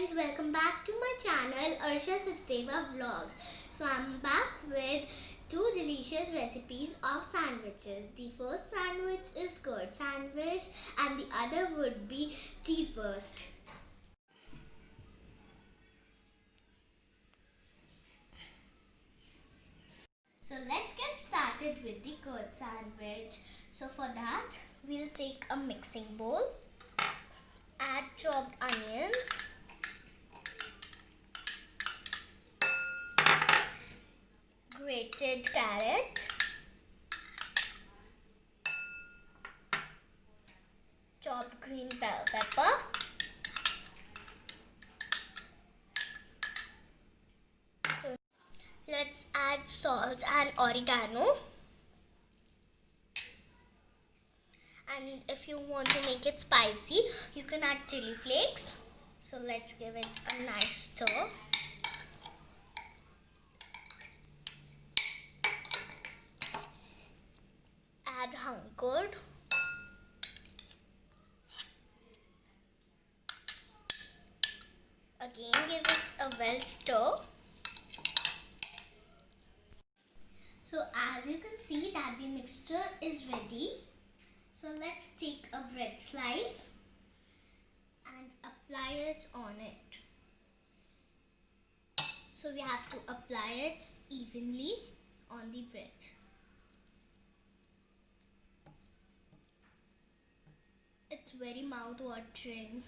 friends, welcome back to my channel Arshia Sachdeva Vlogs. So I'm back with two delicious recipes of sandwiches. The first sandwich is curd sandwich and the other would be cheese burst. So let's get started with the curd sandwich. So for that we'll take a mixing bowl, add chopped onions, grated carrot, chopped green bell pepper, so let's add salt and oregano, and if you want to make it spicy you can add chili flakes. So let's give it a nice stir. Add hung curd, again give it a well stir. So as you can see that the mixture is ready. So let's take a bread slice and apply it on it. So we have to apply it evenly on the bread. It's very mouth-watering.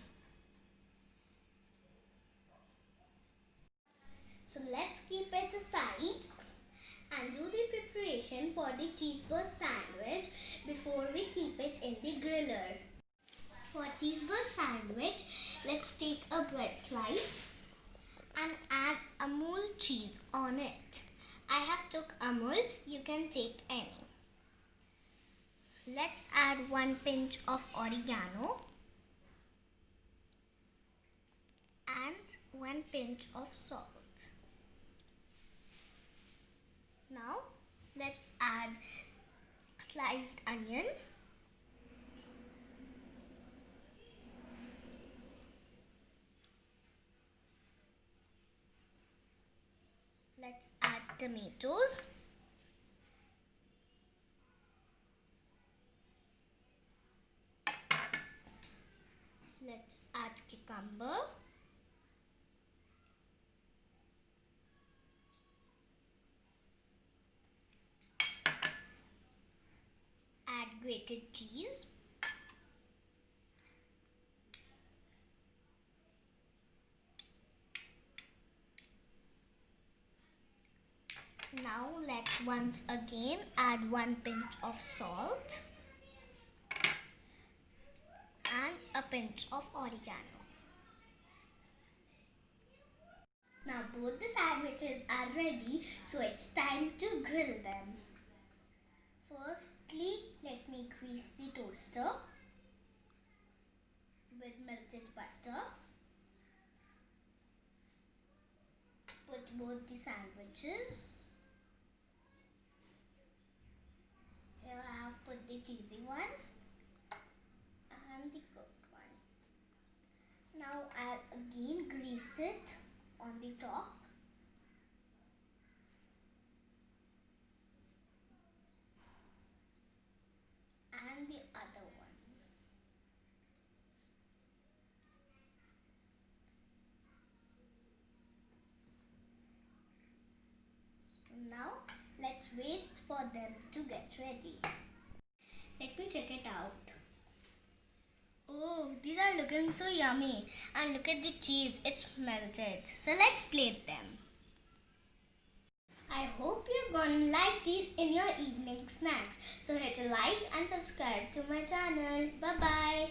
So let's keep it aside and do the preparation for the cheese burst sandwich before we keep it in the griller. For cheese burst sandwich, let's take a bread slice and add Amul cheese on it. I have took Amul, you can take any. Let's add 1 pinch of oregano and 1 pinch of salt. Now let's add sliced onion, let's add tomatoes, let's add cucumber, add grated cheese, now let's once again add 1 pinch of salt and a pinch of oregano. Now both the sandwiches are ready, so it's time to grill them. Firstly, let me grease the toaster with melted butter. Put both the sandwiches. Here I have put the cheesy one and the cooked one. Now I'll again grease it on the top. And the other one. So now let's wait for them to get ready. Let me check it out. Oh, these are looking so yummy. And look at the cheese, it's melted. So let's plate them. I hope you're gonna like these in your evening snacks. So hit a like and subscribe to my channel. Bye bye.